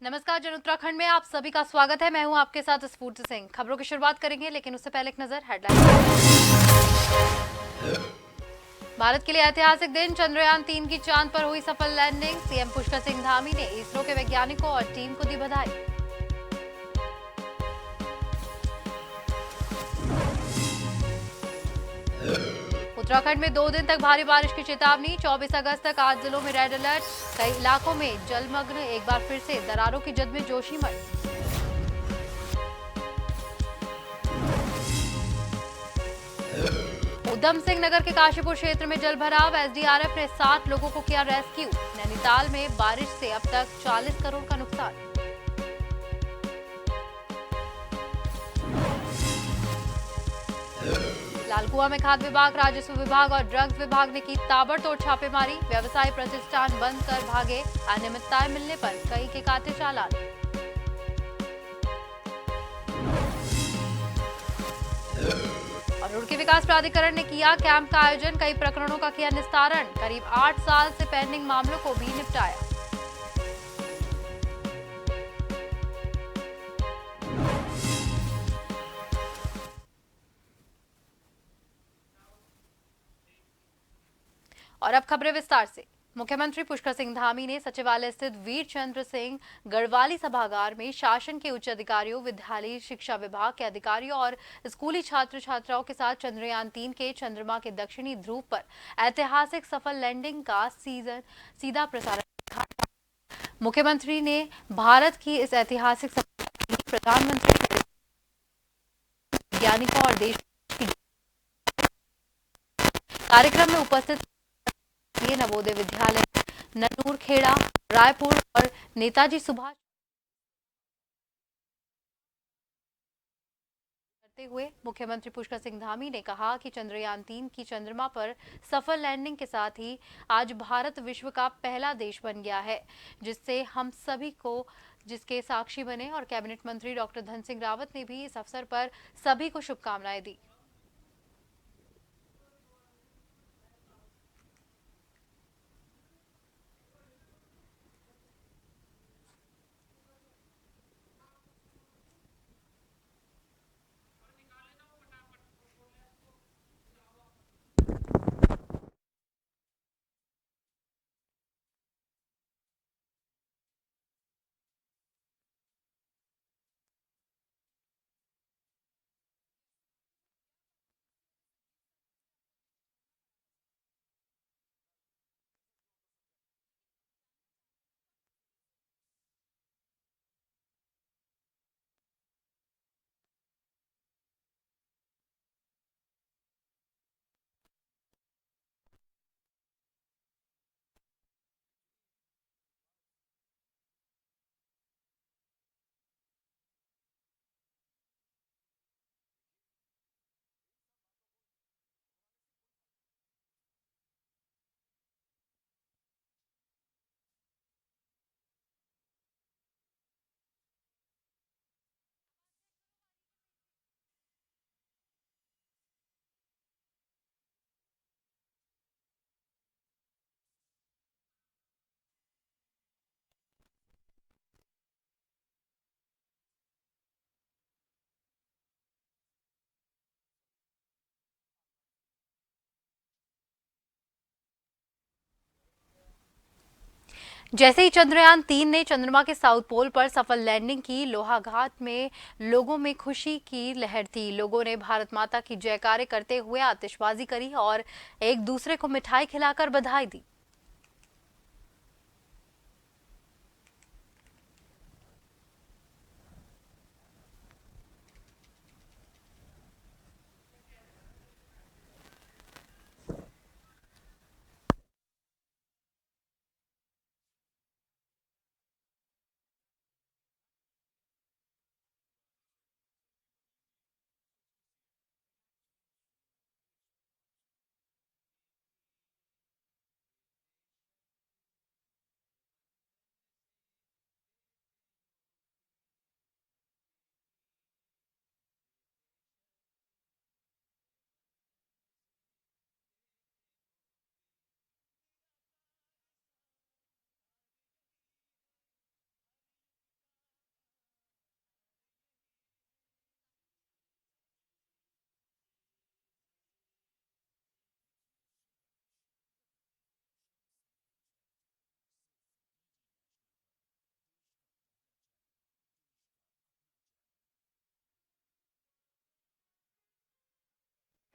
नमस्कार, जन उत्तराखंड में आप सभी का स्वागत है। मैं हूं आपके साथ स्फूर्ति सिंह। खबरों की शुरुआत करेंगे, लेकिन उससे पहले एक नजर हेडलाइन। भारत के लिए ऐतिहासिक दिन, चंद्रयान-3 की चांद पर हुई सफल लैंडिंग। सीएम पुष्कर सिंह धामी ने इसरो के वैज्ञानिकों और टीम को दी बधाई। उत्तराखंड में 2 दिन तक भारी बारिश की चेतावनी। 24 अगस्त तक 8 जिलों में रेड अलर्ट। कई इलाकों में जलमग्न, एक बार फिर से दरारों की जद में जोशीमठ। उधम सिंह नगर के काशीपुर क्षेत्र में जल भराव। एसडीआरएफ ने 7 लोगों को किया रेस्क्यू। नैनीताल में बारिश से अब तक 40 करोड़ का नुकसान। लालकुआं में खाद्य विभाग, राजस्व विभाग और ड्रग्स विभाग ने की ताबड़तोड़ छापेमारी। व्यवसायी प्रतिष्ठान बंद कर भागे। अनियमितताएं मिलने पर कई के काटे चालान। और रुड़की विकास प्राधिकरण ने किया कैंप का आयोजन। कई प्रकरणों का किया निस्तारण। करीब 8 साल से पेंडिंग मामलों को भी निपटाया। और अब खबरें विस्तार से। मुख्यमंत्री पुष्कर सिंह धामी ने सचिवालय स्थित वीर चंद्र सिंह गढ़वाली सभागार में शासन के उच्च अधिकारियों, विद्यालयी शिक्षा विभाग के अधिकारियों और स्कूली छात्र छात्राओं के साथ चंद्रयान-3 के चंद्रमा के दक्षिणी ध्रुव पर ऐतिहासिक सफल लैंडिंग का सीधा प्रसारण देखा। मुख्यमंत्री ने भारत की इस ऐतिहासिक सफलता के लिए प्रधानमंत्री, वैज्ञानिकों और देश कार्यक्रम में उपस्थित नवोदय विद्यालय ननूरखेड़ा, रायपुर और नेताजी सुभाष करते हुए मुख्यमंत्री पुष्कर सिंह धामी ने कहा कि चंद्रयान-3 की चंद्रमा पर सफल लैंडिंग के साथ ही आज भारत विश्व का पहला देश बन गया है, जिससे हम सभी को जिसके साक्षी बने। और कैबिनेट मंत्री डॉक्टर धन सिंह रावत ने भी इस अवसर पर सभी को शुभकामनाएं दी। जैसे ही चंद्रयान-3 ने चंद्रमा के साउथ पोल पर सफल लैंडिंग की, लोहाघाट में लोगों में खुशी की लहर थी। लोगों ने भारत माता की जयकारे करते हुए आतिशबाजी करी और एक दूसरे को मिठाई खिलाकर बधाई दी।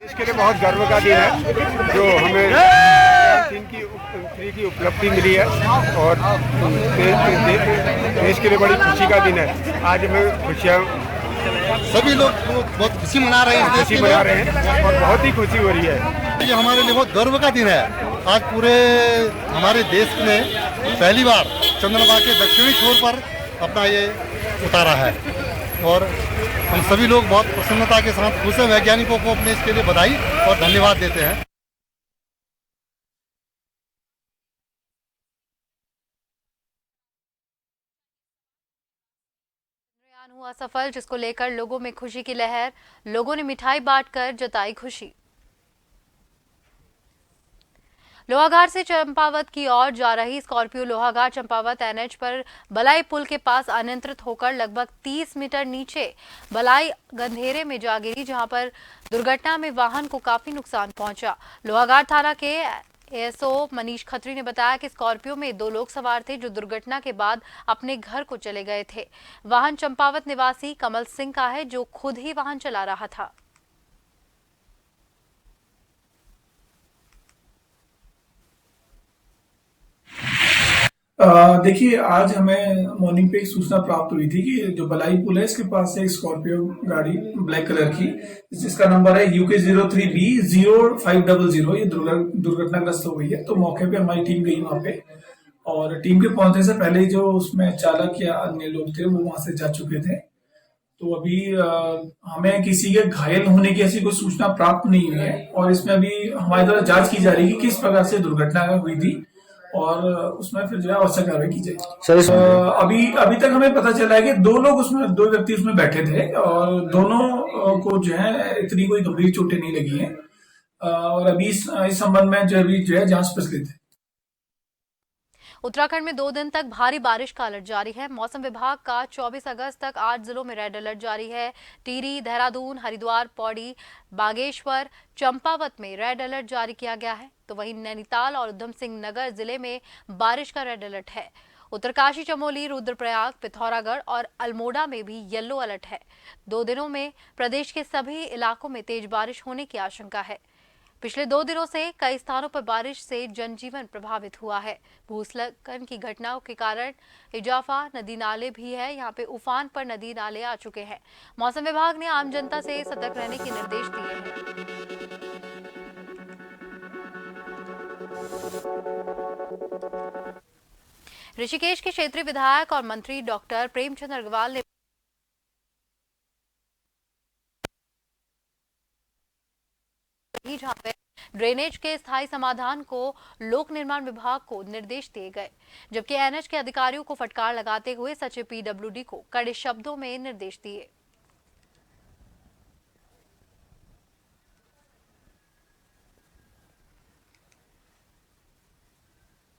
इसके लिए बहुत गर्व का दिन है जो हमें 3 की उपलब्धि मिली है और देश के लिए बड़ी खुशी का दिन है। आज हमें खुशियाँ सभी लोग बहुत खुशी मना रहे हैं और बहुत ही खुशी हो रही है। ये हमारे लिए बहुत गर्व का दिन है। आज पूरे हमारे देश में पहली बार चंद्रमा के दक्षिणी छोर पर अपना ये उतारा है और हम सभी लोग बहुत प्रसन्नता के साथ दूसरे वैज्ञानिकों को अपने इसके लिए बधाई और धन्यवाद देते हैं। हुआ सफल, जिसको लेकर लोगों में खुशी की लहर। लोगों ने मिठाई बांटकर जताई खुशी। लोहाघाट से चंपावत की ओर जा रही स्कॉर्पियो लोहाघाट चंपावत एनएच पर बलाई पुल के पास अनियंत्रित होकर लगभग 30 मीटर नीचे बलाई गंधेरे में जा गिरी, जहां पर दुर्घटना में वाहन को काफी नुकसान पहुंचा। लोहाघाट थाना के एएसओ मनीष खत्री ने बताया कि स्कॉर्पियो में 2 लोग सवार थे जो दुर्घटना के बाद अपने घर को चले गए थे। वाहन चंपावत निवासी कमल सिंह का है जो खुद ही वाहन चला रहा था। देखिए, आज हमें मॉर्निंग पे एक सूचना प्राप्त हुई थी कि जो बलाई पुल है इसके पास से एक स्कॉर्पियो गाड़ी ब्लैक कलर की, जिसका नंबर है UK03B0500, ये दुर्घटनाग्रस्त हो गई है। तो मौके पे हमारी टीम गई वहां पे और टीम के पहुंचने से पहले जो उसमें चालक या अन्य लोग थे वो वहां से जा चुके थे। तो अभी हमें किसी के घायल होने की ऐसी कोई सूचना प्राप्त नहीं हुई है और इसमें अभी हमारी तरफ जांच की जा रही है कि किस प्रकार से दुर्घटना हुई थी और उसमें फिर जो है आवश्यक कार्रवाई की जाएगी। अभी तक हमें पता चला है कि 2 व्यक्ति उसमें बैठे थे और दोनों को जो है इतनी कोई गंभीर चोटें नहीं लगी हैं और अभी इस संबंध में जो है जांच प्रचलित है। उत्तराखंड में 2 दिन तक भारी बारिश का अलर्ट जारी है। मौसम विभाग का 24 अगस्त तक 8 जिलों में रेड अलर्ट जारी है। टिहरी, देहरादून, हरिद्वार, पौड़ी, बागेश्वर, चंपावत में रेड अलर्ट जारी किया गया है। तो वहीं नैनीताल और उधम सिंह नगर जिले में बारिश का रेड अलर्ट है। उत्तरकाशी, चमोली, रुद्रप्रयाग, पिथौरागढ़ और अल्मोड़ा में भी येलो अलर्ट है। 2 दिनों में प्रदेश के सभी इलाकों में तेज बारिश होने की आशंका है। पिछले 2 दिनों से कई स्थानों पर बारिश से जनजीवन प्रभावित हुआ है। भूस्खलन की घटनाओं के कारण इजाफा नदी नाले भी है, यहाँ पे उफान पर नदी नाले आ चुके हैं। मौसम विभाग ने आम जनता से सतर्क रहने के निर्देश दिए हैं। ऋषिकेश के क्षेत्रीय विधायक और मंत्री डॉक्टर प्रेमचंद अग्रवाल ने जहां पे ड्रेनेज के स्थायी समाधान को लोक निर्माण विभाग को निर्देश दिए गए, जबकि एनएच के अधिकारियों को फटकार लगाते हुए सचिव पीडब्ल्यूडी को कड़े शब्दों में निर्देश दिए।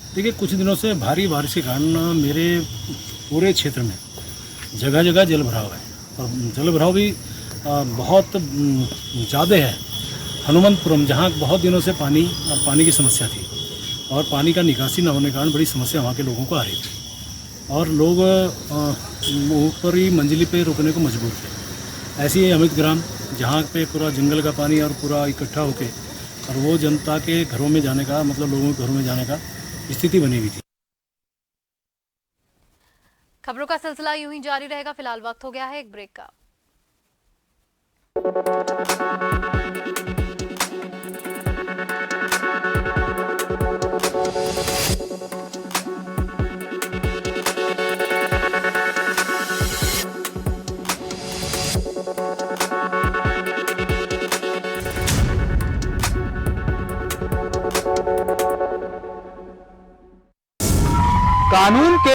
देखिए, कुछ दिनों से भारी बारिश के कारण मेरे पूरे क्षेत्र में जगह जगह जल भराव है और जल भराव भी बहुत ज़्यादा है। हनुमंतपुरम, जहाँ बहुत दिनों से पानी की समस्या थी और पानी का निकासी न होने के कारण बड़ी समस्या वहाँ के लोगों को आ रही थी और लोग ऊपरी मंजिली पे रुकने को मजबूर थे। ऐसे ही अमित ग्राम, जहाँ पे पूरा जंगल का पानी और पूरा इकट्ठा होके और वो जनता के घरों में जाने का, मतलब लोगों के घरों में जाने का स्थिति बनी हुई थी। खबरों का सिलसिला यूं ही जारी रहेगा। फिलहाल वक्त हो गया है एक ब्रेक का। कानून के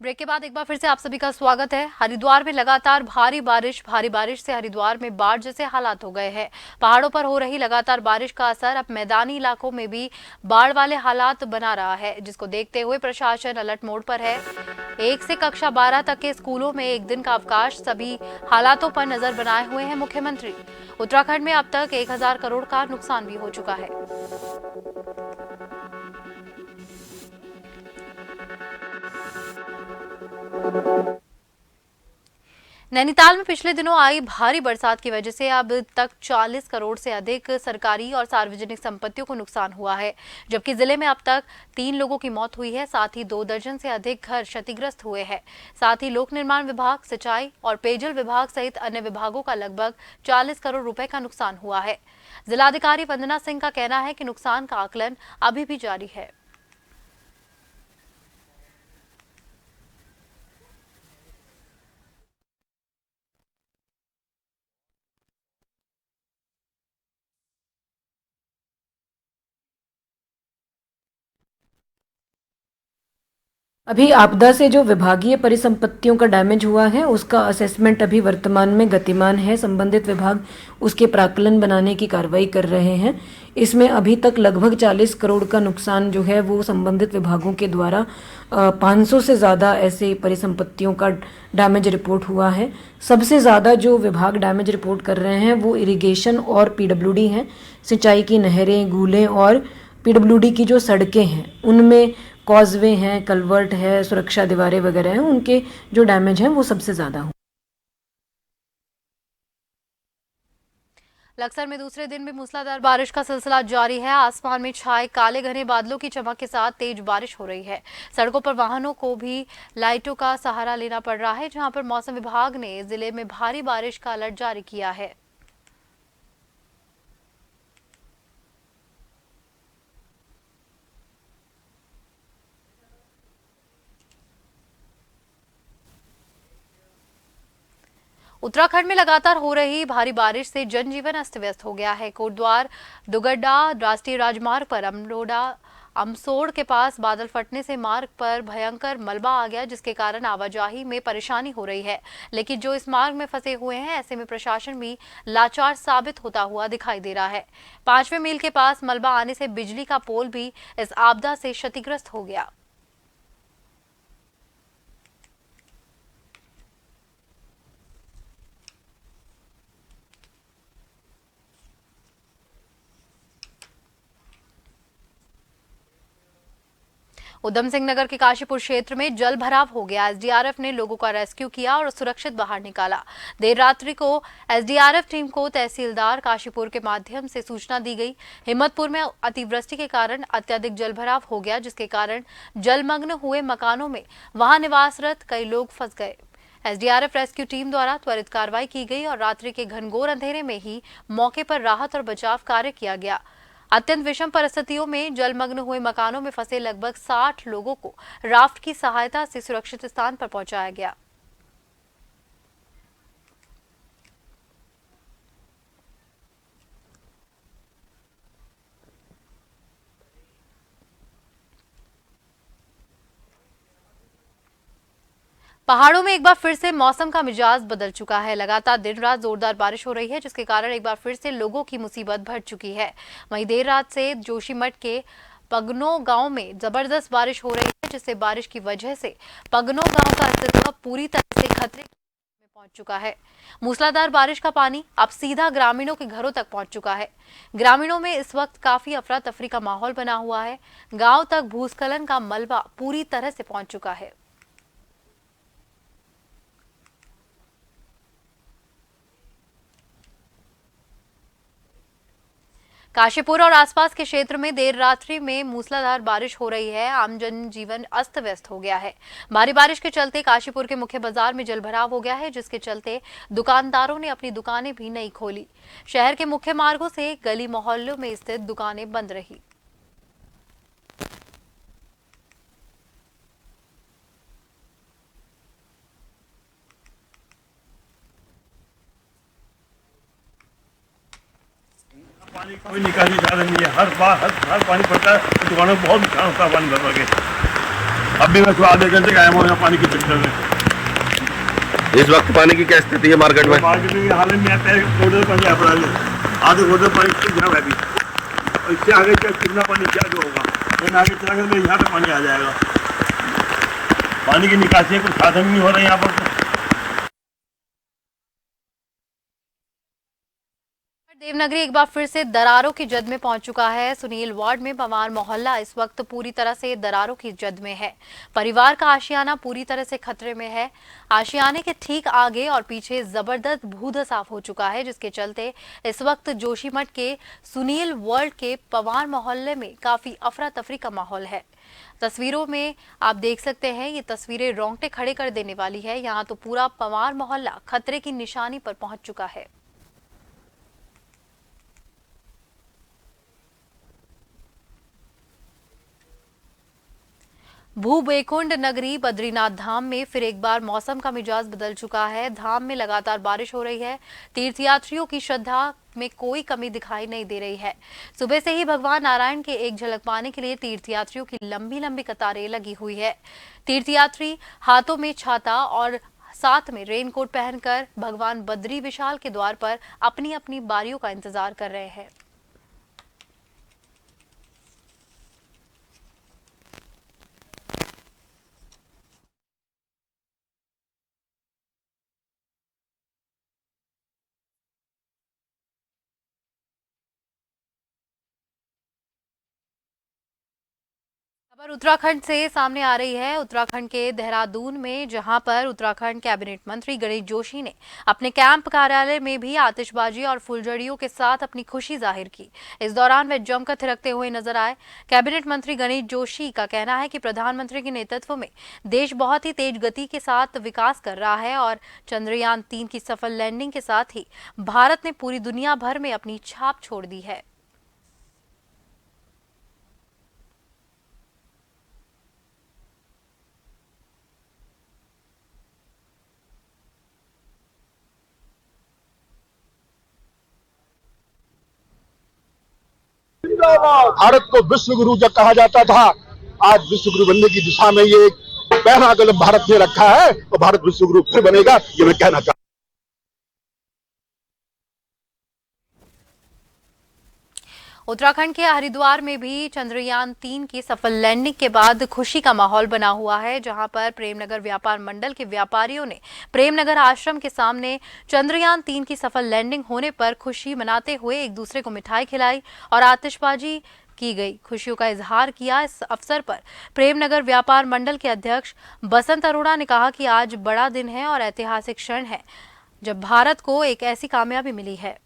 ब्रेक के बाद एक बार फिर से आप सभी का स्वागत है। हरिद्वार में लगातार भारी बारिश से हरिद्वार में बाढ़ जैसे हालात हो गए हैं। पहाड़ों पर हो रही लगातार बारिश का असर अब मैदानी इलाकों में भी बाढ़ वाले हालात बना रहा है, जिसको देखते हुए प्रशासन अलर्ट मोड पर है। 1 से कक्षा 12 तक के स्कूलों में एक दिन का अवकाश, सभी हालातों पर नजर बनाए हुए हैं मुख्यमंत्री। उत्तराखंड में अब तक 1000 करोड़ का नुकसान भी हो चुका है। नैनीताल में पिछले दिनों आई भारी बरसात की वजह से अब तक 40 करोड़ से अधिक सरकारी और सार्वजनिक संपत्तियों को नुकसान हुआ है, जबकि जिले में अब तक 3 लोगों की मौत हुई है। साथ ही 2 दर्जन से अधिक घर क्षतिग्रस्त हुए हैं। साथ ही लोक निर्माण विभाग, सिंचाई और पेयजल विभाग सहित अन्य विभागों का लगभग 40 करोड़ रुपए का नुकसान हुआ है। जिलाधिकारी वंदना सिंह का कहना है कि नुकसान का आकलन अभी भी जारी है। अभी आपदा से जो विभागीय परिसंपत्तियों का डैमेज हुआ है उसका असेसमेंट अभी वर्तमान में गतिमान है। संबंधित विभाग उसके प्राक्कलन बनाने की कार्रवाई कर रहे हैं। इसमें अभी तक लगभग 40 करोड़ का नुकसान जो है वो संबंधित विभागों के द्वारा 500 से ज़्यादा ऐसे परिसंपत्तियों का डैमेज रिपोर्ट हुआ है। सबसे ज़्यादा जो विभाग डैमेज रिपोर्ट कर रहे हैं वो इरिगेशन और पीडब्ल्यूडी हैं। सिंचाई की नहरें, गूलें और पीडब्ल्यूडी की जो सड़कें हैं उनमें कॉजवे हैं, कलवर्ट है, सुरक्षा दीवारें वगैरह हैं, उनके जो डैमेज हैं वो सबसे ज़्यादा हो। लक्सर में दूसरे दिन भी मूसलाधार बारिश का सिलसिला जारी है। आसमान में छाए काले घने बादलों की चमक के साथ तेज बारिश हो रही है। सड़कों पर वाहनों को भी लाइटों का सहारा लेना पड़ रहा है, जहां पर मौसम विभाग ने जिले में भारी बारिश का अलर्ट जारी किया है। उत्तराखंड में लगातार हो रही भारी बारिश से जनजीवन अस्त व्यस्त हो गया है। कोटद्वार दुगड्डा राष्ट्रीय राजमार्ग पर अमसोड़ के पास बादल फटने से मार्ग पर भयंकर मलबा आ गया, जिसके कारण आवाजाही में परेशानी हो रही है। लेकिन जो इस मार्ग में फंसे हुए हैं, ऐसे में प्रशासन भी लाचार साबित होता हुआ दिखाई दे रहा है। 5वें मील के पास मलबा आने से बिजली का पोल भी इस आपदा से क्षतिग्रस्त हो गया। उधम सिंह नगर के काशीपुर क्षेत्र में जल भराव हो गया। एसडीआरएफ ने लोगों का रेस्क्यू किया और सुरक्षित बाहर निकाला। देर रात्रि को एसडीआरएफ टीम को तहसीलदार काशीपुर के माध्यम से सूचना दी गई। हिम्मतपुर में अतिवृष्टि के कारण अत्यधिक जल भराव हो गया, जिसके कारण जलमग्न हुए मकानों में वहां निवासरत कई लोग फंस गए। एसडीआरएफ रेस्क्यू टीम द्वारा त्वरित कार्रवाई की गई और रात्रि के घनघोर अंधेरे में ही मौके पर राहत और बचाव कार्य किया गया। अत्यंत विषम परिस्थितियों में जलमग्न हुए मकानों में फंसे लगभग 60 लोगों को राफ्ट की सहायता से सुरक्षित स्थान पर पहुंचाया गया। पहाड़ों में एक बार फिर से मौसम का मिजाज बदल चुका है। लगातार दिन रात जोरदार बारिश हो रही है, जिसके कारण एक बार फिर से लोगों की मुसीबत बढ़ चुकी है। वहीं देर रात से जोशीमठ के पगनो गांव में जबरदस्त बारिश हो रही है, जिससे बारिश की वजह से पगनो गांव का अस्तित्व पूरी तरह से खतरे में पहुंच चुका है। मूसलाधार बारिश का पानी अब सीधा ग्रामीणों के घरों तक पहुंच चुका है। ग्रामीणों में इस वक्त काफी अफरा तफरी का माहौल बना हुआ है। गांव तक भूस्खलन का मलबा पूरी तरह से पहुंच चुका है। काशीपुर और आसपास के क्षेत्र में देर रात्रि में मूसलाधार बारिश हो रही है। आम जनजीवन अस्त व्यस्त हो गया है। भारी बारिश के चलते काशीपुर के मुख्य बाजार में जलभराव हो गया है, जिसके चलते दुकानदारों ने अपनी दुकानें भी नहीं खोली। शहर के मुख्य मार्गों से गली मोहल्लों में स्थित दुकानें बंद रही। पानी कोई निकासी साधन नहीं है। हर बार पानी पड़ता है, दुकानों में बहुत नुकसान होता है पानी भर के। अब भी मैं सुबह आधे घंटे गायब हो गया पानी के चक्कर में। इस वक्त पानी की क्या स्थिति है मार्केट में? मार्केट में हाल में टोटल पानी आ पड़ा है, आधे टोटल पानी सूख रहा है अभी। और इससे आगे कितना पानी क्या जो होगा, लेकिन आगे चला कर मेरे यहाँ पे पानी आ जाएगा। पानी की निकासी कुछ साधन नहीं हो रहा यहाँ पर। देवनागरी एक बार फिर से दरारों की जद में पहुंच चुका है। सुनील वार्ड में पवार मोहल्ला इस वक्त पूरी तरह से दरारों की जद में है। परिवार का आशियाना पूरी तरह से खतरे में है। आशियाने के ठीक आगे और पीछे जबरदस्त भूधसाफ हो चुका है, जिसके चलते इस वक्त जोशीमठ के सुनील वार्ड के पवार मोहल्ले में काफी अफरा तफरी का माहौल है। तस्वीरों में आप देख सकते हैं, ये तस्वीरें रोंगटे खड़े कर देने वाली है। यहाँ तो पूरा पवार मोहल्ला खतरे की निशानी पर पहुंच चुका है। भूबेकुंड नगरी बद्रीनाथ धाम में फिर एक बार मौसम का मिजाज बदल चुका है। धाम में लगातार बारिश हो रही है। तीर्थयात्रियों की श्रद्धा में कोई कमी दिखाई नहीं दे रही है। सुबह से ही भगवान नारायण के एक झलक पाने के लिए तीर्थयात्रियों की लंबी लंबी कतारें लगी हुई है। तीर्थयात्री हाथों में छाता और साथ में रेनकोट पहनकर भगवान बद्री विशाल के द्वार पर अपनी अपनी बारियों का इंतजार कर रहे हैं। खबर उत्तराखंड से सामने आ रही है। उत्तराखंड के देहरादून में, जहां पर उत्तराखंड कैबिनेट मंत्री गणेश जोशी ने अपने कैंप कार्यालय में भी आतिशबाजी और फुलझड़ियों के साथ अपनी खुशी जाहिर की। इस दौरान वे जमकर थिरकते हुए नजर आए। कैबिनेट मंत्री गणेश जोशी का कहना है कि प्रधानमंत्री के नेतृत्व में देश बहुत ही तेज गति के साथ विकास कर रहा है और चंद्रयान 3 की सफल लैंडिंग के साथ ही भारत ने पूरी दुनिया भर में अपनी छाप छोड़ दी है। भारत को विश्व गुरु जब कहा जाता था, आज विश्व गुरु बनने की दिशा में ये एक पहला कदम भारत ने रखा है, तो भारत विश्व गुरु फिर बनेगा, ये मैं कहना चाहता हूं। उत्तराखंड के हरिद्वार में भी चंद्रयान 3 की सफल लैंडिंग के बाद खुशी का माहौल बना हुआ है, जहां पर प्रेमनगर व्यापार मंडल के व्यापारियों ने प्रेमनगर आश्रम के सामने चंद्रयान 3 की सफल लैंडिंग होने पर खुशी मनाते हुए एक दूसरे को मिठाई खिलाई और आतिशबाजी की गई। खुशियों का इजहार किया। इस अवसर पर प्रेमनगर व्यापार मंडल के अध्यक्ष बसंत अरोड़ा ने कहा कि आज बड़ा दिन है और ऐतिहासिक क्षण है जब भारत को एक ऐसी कामयाबी मिली है।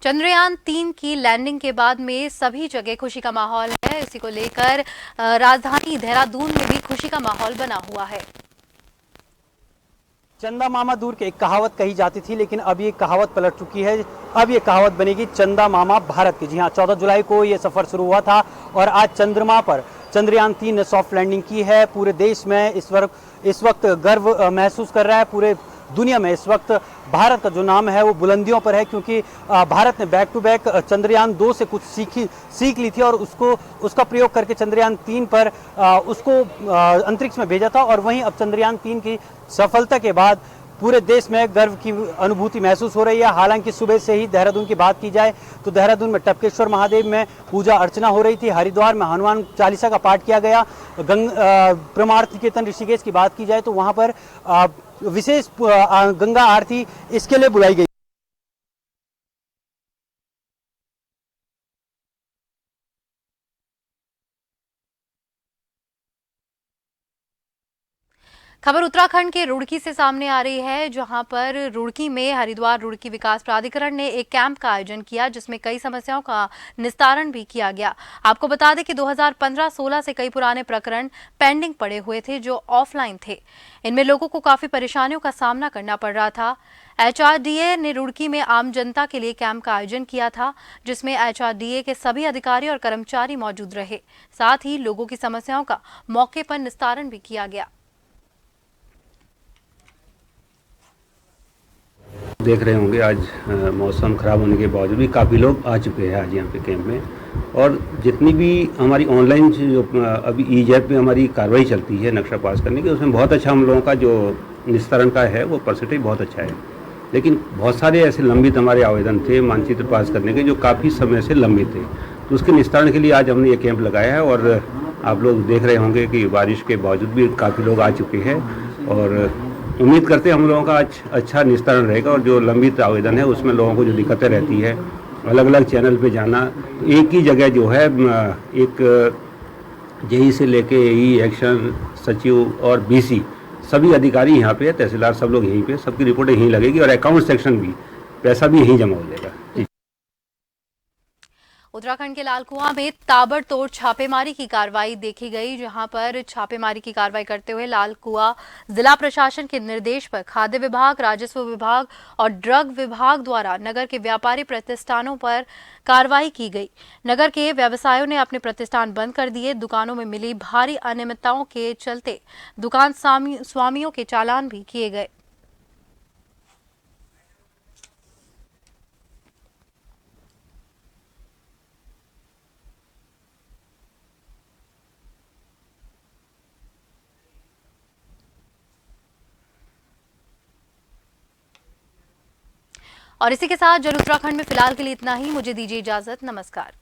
चंद्रयान 3 की लैंडिंग के बाद में सभी जगह खुशी का माहौल है। इसी को लेकर राजधानी देहरादून में भी खुशी का माहौल बना हुआ है। चंदा मामा दूर के एक कहावत कही जाती थी, लेकिन अब ये कहावत पलट चुकी है। अब ये कहावत बनेगी चंदा मामा भारत की। जी हाँ, 14 जुलाई को ये सफर शुरू हुआ था और आज चंद्रमा पर चंद्रयान 3 ने सॉफ्ट लैंडिंग की है। पूरे देश में इस वक्त गर्व महसूस कर रहा है। पूरे दुनिया में इस वक्त भारत का जो नाम है वो बुलंदियों पर है, क्योंकि भारत ने बैक टू बैक चंद्रयान 2 से कुछ सीख ली थी और उसका प्रयोग करके चंद्रयान 3 पर उसको अंतरिक्ष में भेजा था। और वहीं अब चंद्रयान 3 की सफलता के बाद पूरे देश में गर्व की अनुभूति महसूस हो रही है। हालांकि सुबह से ही देहरादून की बात की जाए तो देहरादून में टपकेश्वर महादेव में पूजा अर्चना हो रही थी। हरिद्वार में हनुमान चालीसा का पाठ किया गया। परमार्थ निकेतन ऋषिकेश की बात की जाए तो वहां पर विशेष गंगा आरती इसके लिए बुलाई गई। खबर उत्तराखंड के रुड़की से सामने आ रही है, जहां पर रुड़की में हरिद्वार रुड़की विकास प्राधिकरण ने एक कैंप का आयोजन किया, जिसमें कई समस्याओं का निस्तारण भी किया गया। आपको बता दें कि 2015-16 से कई पुराने प्रकरण पेंडिंग पड़े हुए थे जो ऑफलाइन थे। इनमें लोगों को काफी परेशानियों का सामना करना पड़ रहा था। HRDA ने रुड़की में आम जनता के लिए कैंप का आयोजन किया था, जिसमें HRDA के सभी अधिकारी और कर्मचारी मौजूद रहे। साथ ही लोगों की समस्याओं का मौके पर निस्तारण भी किया गया। देख रहे होंगे आज मौसम खराब होने के बावजूद भी काफ़ी लोग आ चुके हैं आज यहाँ पे कैंप में। और जितनी भी हमारी ऑनलाइन जो अभी EJAP पे हमारी कार्रवाई चलती है नक्शा पास करने की, उसमें बहुत अच्छा हम लोगों का जो निस्तारण का है वो परसेंटेज बहुत अच्छा है। लेकिन बहुत सारे ऐसे लंबित हमारे आवेदन थे मानचित्र पास करने के जो काफ़ी समय से लंबित थे, तो उसके निस्तारण के लिए आज हमने ये कैंप लगाया है। और आप लोग देख रहे होंगे कि बारिश के बावजूद भी काफ़ी लोग आ चुके हैं और उम्मीद करते हैं हम लोगों का आज अच्छा निस्तारण रहेगा। और जो लंबित आवेदन है उसमें लोगों को जो दिक्कतें रहती है, अलग अलग चैनल पे जाना, तो एक ही जगह जो है एक JE से लेके AE, एक्शन सचिव और BC सभी अधिकारी यहाँ पे है, तहसीलदार सब लोग यहीं पे, सबकी रिपोर्टें यहीं लगेगी और अकाउंट सेक्शन भी, पैसा भी यहीं जमा हो जाएगा। उत्तराखंड के लालकुआं में ताबड़तोड़ छापेमारी की कार्रवाई देखी गई, जहां पर छापेमारी की कार्रवाई करते हुए लालकुआं जिला प्रशासन के निर्देश पर खाद्य विभाग, राजस्व विभाग और ड्रग विभाग द्वारा नगर के व्यापारी प्रतिष्ठानों पर कार्रवाई की गई। नगर के व्यवसायियों ने अपने प्रतिष्ठान बंद कर दिए। दुकानों में मिली भारी अनियमितताओं के चलते दुकान स्वामियों के चालान भी किए गए। और इसी के साथ जल उत्तराखंड में फिलहाल के लिए इतना ही। मुझे दीजिए इजाजत। नमस्कार।